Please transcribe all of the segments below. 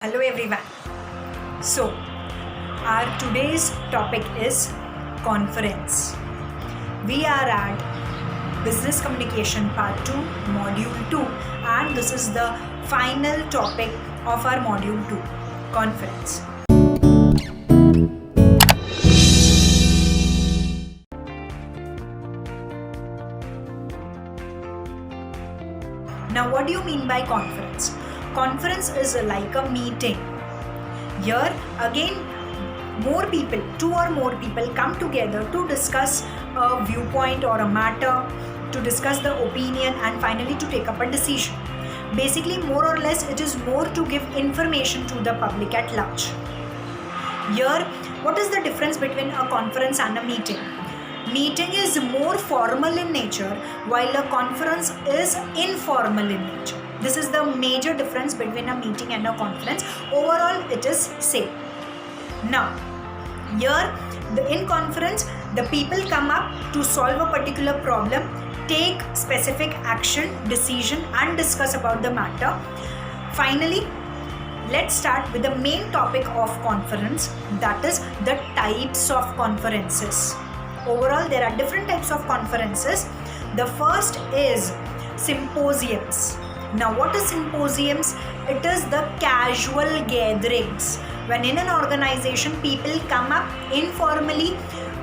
Hello everyone. So, our today's topic is conference. We are at Business Communication Part 2, Module 2, and this is the final topic of our Module 2, conference. Now, what do you mean by conference? Conference is like a meeting. Here again, more people, two or more people come together to discuss a viewpoint or a matter, to discuss the opinion, and finally to take up a decision. Basically, more or less, it is more to give information to the public at large. Here, what is the difference between a conference and a meeting? Meeting is more formal in nature, while a conference is informal in nature. This is the major difference between a meeting and a conference. Overall, it is same. Now, here, in conference, the people come up to solve a particular problem, take specific action, decision, and discuss about the matter. Finally, let's start with the main topic of conference, that is the types of conferences. Overall, there are different types of conferences. The first is symposiums. Now, what is symposiums? It is the casual gatherings. When in an organization, people come up informally,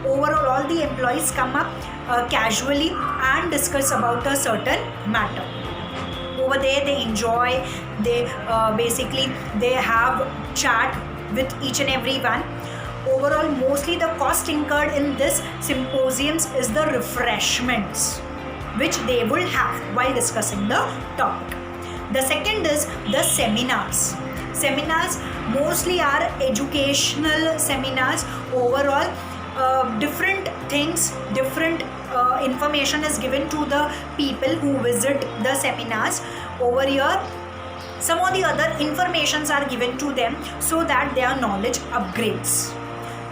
overall all the employees come up casually and discuss about a certain matter. Over there, they enjoy, they have chat with each and every one. Overall, mostly the cost incurred in this symposiums is the refreshments which they will have while discussing the topic. The second is the seminars. Seminars mostly are educational seminars. Overall, different things, different information is given to the people who visit the seminars. Over here, some of the other informations are given to them so that their knowledge upgrades.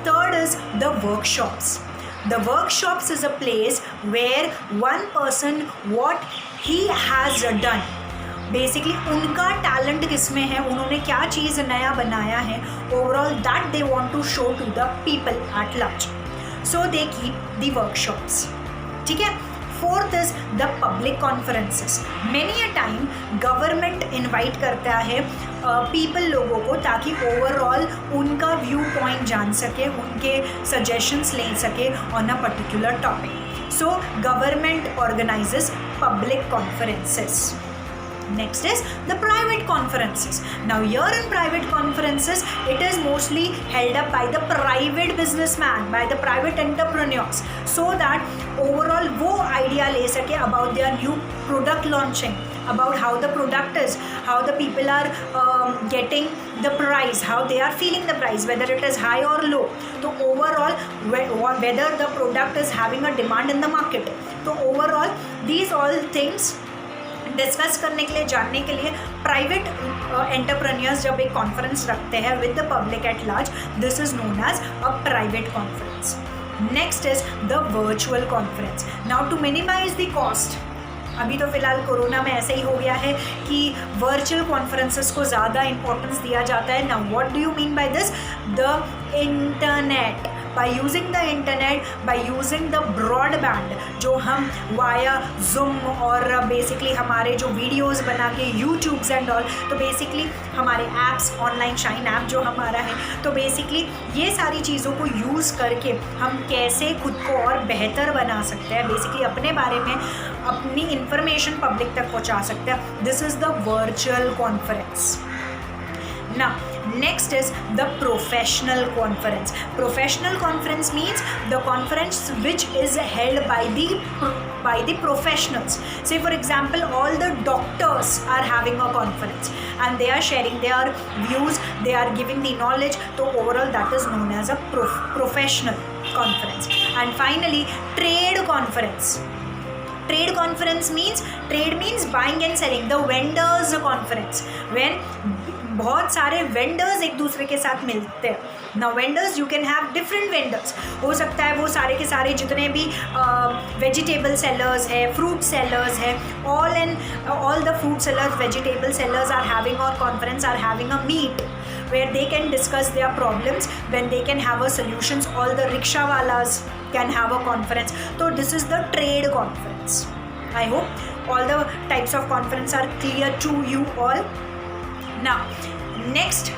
Third is the workshops. The workshops is a place where one person what he has done, basically उनका talent किस में है, उन्होंने क्या चीज़ नया बनाया है, overall that they want to show to the people at large. So they keep the workshops. ठीक है. Fourth is the public conferences. Many a time government invite करता है पीपल लोगों को ताकि ओवरऑल उनका व्यू पॉइंट जान सके, उनके सजेशंस ले सके on a particular topic. So government organises public conferences. Next is the private conferences. Now here in private conferences, it is mostly held up by the private businessman, by the private entrepreneurs, so that overall वो idea ले सके about their new product launching, about how the product is, how the people are getting the price, how they are feeling the price, whether it is high or low. So overall, whether the product is having a demand in the market. So overall, these all things discuss करने के लिए, जानने के लिए private entrepreneurs जब एक conference रखते हैं with the public at large, this is known as a private conference. Next is the virtual conference. Now to minimize the cost, अभी तो फिलहाल कोरोना में ऐसे ही हो गया है कि वर्चुअल कॉन्फ्रेंसेस को ज़्यादा इंपॉर्टेंस दिया जाता है. Now what do you mean by this? The internet. by using the internet, by using the broadband, जो हम via Zoom और basically हमारे जो videos बना के YouTubes and all, तो basically हमारे apps, online Shine app जो हमारा है, तो basically ये सारी चीज़ों को use करके हम कैसे खुद को और बेहतर बना सकते हैं, basically अपने बारे में अपनी information public तक पहुँचा सकते हैं. This is the virtual conference. Now, next is the professional conference. Professional conference means the conference which is held by the professionals. Say for example, all the doctors are having a conference and they are sharing their views, they are giving the knowledge. So overall, that is known as a professional conference. And finally, trade conference. Trade conference means, trade means buying and selling, the vendors conference. When बहुत सारे vendors एक दूसरे के साथ मिलते हैं। Now vendors, you can have different vendors. हो सकता है वो सारे के सारे जितने भी वेजिटेबल सेलर्स है, फ्रूट सेलर्स है, all the fruit sellers, vegetable sellers are having, or conference are having a meet where they can discuss their problems, when they can have a solutions. All the rickshaw walas can have a conference. So this is the trade conference. I hope all the types of conference are clear to you all. Now next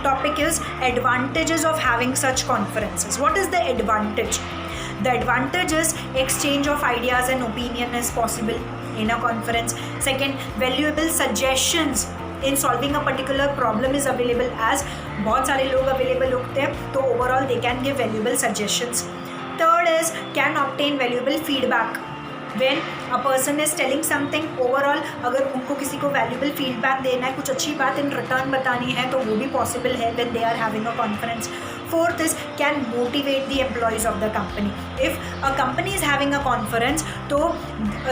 topic is advantages of having such conferences. What is the advantage? The advantage is exchange of ideas and opinion is possible in a conference. Second, valuable suggestions in solving a particular problem is available, as बहुत सारे लोग available होते हैं तो overall they can give valuable suggestions. Third is can obtain valuable feedback. When a person is telling something, overall अगर उनको किसी को valuable feedback देना है, कुछ अच्छी बात in return बतानी है, तो वो भी possible है when they are having a conference. Fourth is can motivate the employees of the company. If a company is having a conference, तो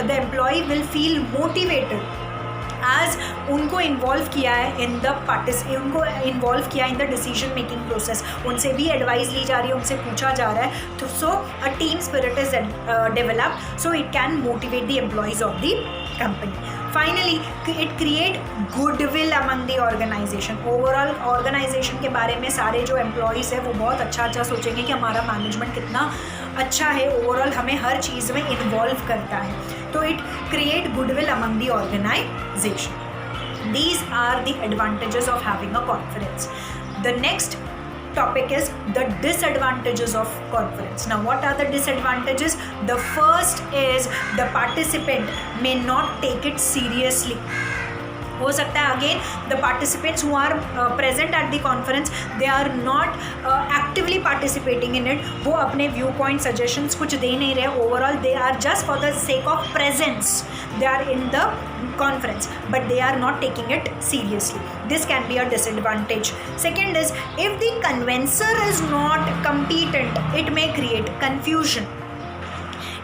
the employee will feel motivated as उनको involve किया है in the decision making process, उनसे भी advice ली जा रही है, उनसे पूछा जा रहा है, तो so a team spirit is develop, so it can motivate the employees of the company. Finally it create goodwill among the organisation. Overall organisation के बारे में सारे जो एम्प्लॉयज़ है वो बहुत अच्छा सोचेंगे कि हमारा मैनेजमेंट कितना अच्छा है, ओवरऑल हमें हर चीज़ में इन्वॉल्व करता है. तो it create goodwill among the organization. These are the advantages of having a conference. The next topic is the disadvantages of conference. Now what are the disadvantages? The first is the participant may not take it seriously. हो सकता है again the participants who are present at the conference they are not actively participating in it. वो अपने view point suggestions कुछ दे नहीं रहे. Overall they are just for the sake of presence, they are in the conference but they are not taking it seriously. This can be a disadvantage. Second is if the convencer is not competent, it may create confusion.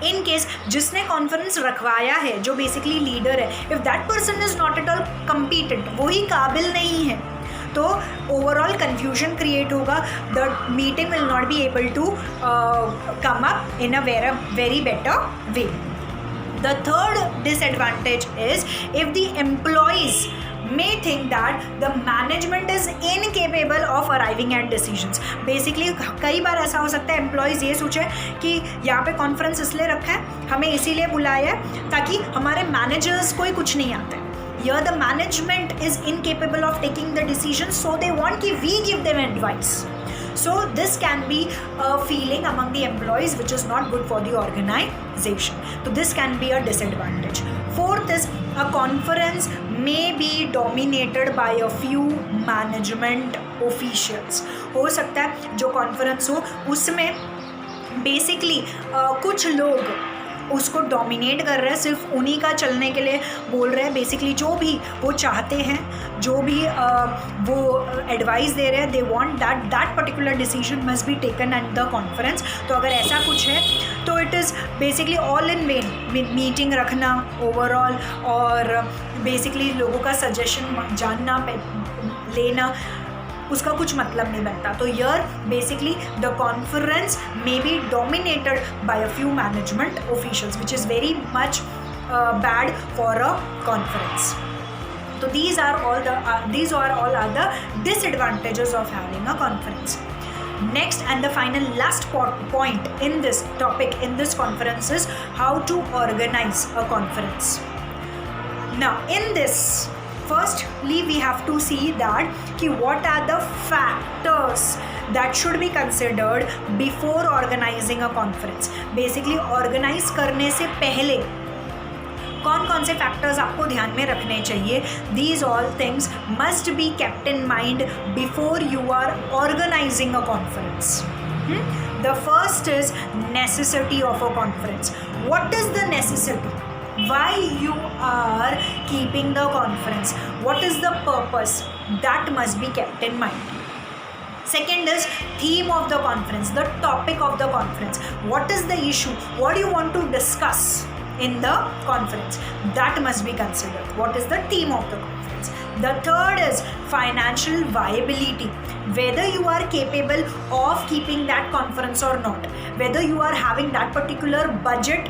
In case जिसने conference रखवाया है, जो basically leader है, if that person is not at all competent, वो ही काबिल नहीं है, तो ओवरऑल कन्फ्यूजन क्रिएट होगा. The meeting will not be able to come up in a very better way. The third disadvantage is if the employees may think that the management is incapable of arriving at decisions. Basically कई बार ऐसा हो सकता है employees ये सोचे कि यहाँ पे कॉन्फ्रेंस इसलिए रखा है, हमें इसीलिए बुलाया है ताकि हमारे मैनेजर्स को ही कुछ नहीं आता है. Here the management is incapable of taking the decisions, so they want कि we give them advice. So this can be a feeling among the employees which is not good for the organization. So this can be a disadvantage. Fourth is a conference may be dominated by a few management officials. हो सकता है जो conference हो उसमें basically कुछ लोग उसको dominate कर रहे हैं, सिर्फ उन्हीं का चलने के लिए बोल रहे हैं. बेसिकली जो भी वो चाहते हैं, जो भी वो एडवाइस दे रहे हैं, they want that particular decision must be taken at the conference. तो अगर ऐसा कुछ है तो it is basically all in when meeting रखना ओवरऑल, और बेसिकली लोगों का सजेशन जानना लेना, उसका कुछ मतलब नहीं बनता. तो yeah basically the conference may be dominated by a few management officials which is very much bad for a conference. So these are all the disadvantages of having a conference. Next and the final last point in this topic in this conference is how to organize a conference. Now in this, firstly we have to see that what are the factors that should be considered before organizing a conference. Basically organize करने से पहले कौन कौन से factors आपको ध्यान में रखने चाहिए. These all things must be kept in mind before you are organizing a conference. The first is necessity of a conference. What is the necessity? Why you are keeping the conference? What is the purpose? That must be kept in mind. Second is theme of the conference, the topic of the conference. What is the issue? What do you want to discuss in the conference? That must be considered. What is the theme of the conference? The third is financial viability, whether you are capable of keeping that conference or not, whether you are having that particular budget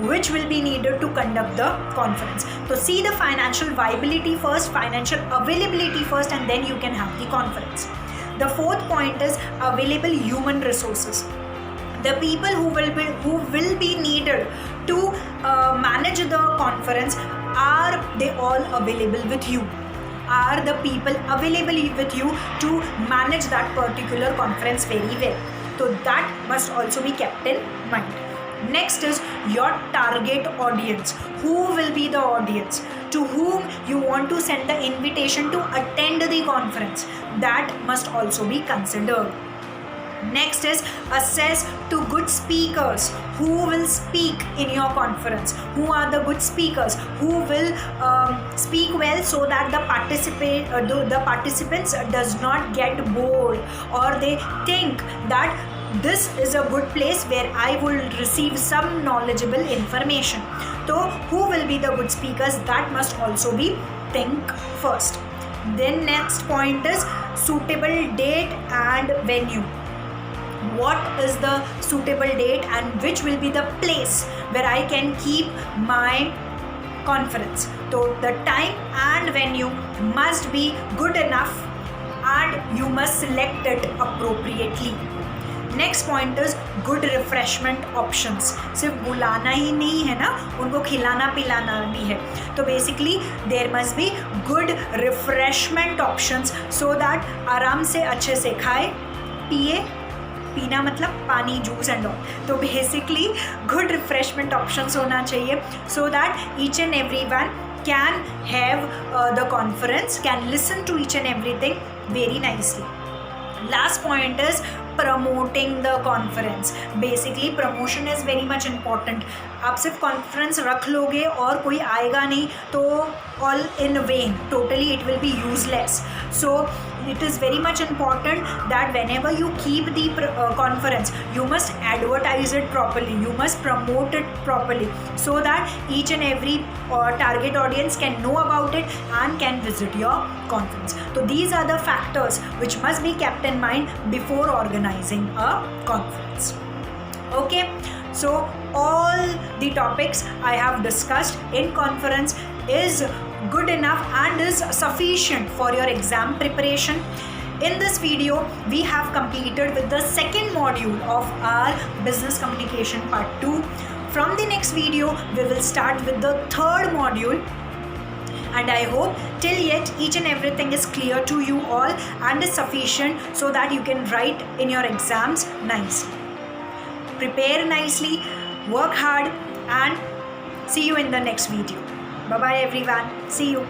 which will be needed to conduct the conference. So see the financial viability first, financial availability first, and then you can have the conference. The fourth point is available human resources. The people who will be needed to manage the conference, are they all available with you? Are the people available with you to manage that particular conference very well? So that must also be kept in mind. Next is your target audience. Who will be the audience to whom you want to send the invitation to attend the conference? That must also be considered. Next is access to good speakers. Who will speak in your conference? Who are the good speakers? Who will speak well so that the participants does not get bored, or they think that this is a good place where I will receive some knowledgeable information. So who will be the good speakers? That must also be think first. Then next point is suitable date and venue. What is the suitable date and which will be the place where I can keep my conference? So the time and venue must be good enough and you must select it appropriately. Next point is good refreshment options. सिर्फ बुलाना ही नहीं है ना, उनको खिलाना पिलाना भी है. तो basically there must be good refreshment options so that आराम से अच्छे से खाए पिए. पीना मतलब पानी, जूस एंड ऑल. तो बेसिकली गुड रिफ्रेशमेंट ऑप्शंस होना चाहिए so that each and every one can have the conference, can listen to each and everything very nicely. Last point is promoting the conference. Basically promotion is very much important. आप सिर्फ conference रख लोगे और कोई आएगा नहीं तो all in vain, totally it will be useless. So it is very much important that whenever you keep the conference, you must advertise it properly, you must promote it properly so that each and every target audience can know about it and can visit your conference. So these are the factors which must be kept in mind before organizing a conference. Okay, so all the topics I have discussed in conference is good enough and is sufficient for your exam preparation. In this video, we have completed with the second module of our business communication part 2. From the next video, we will start with the third module. And I hope till yet each and everything is clear to you all and is sufficient so that you can write in your exams nicely. Prepare nicely, work hard, and see you in the next video. Bye bye everyone. See you.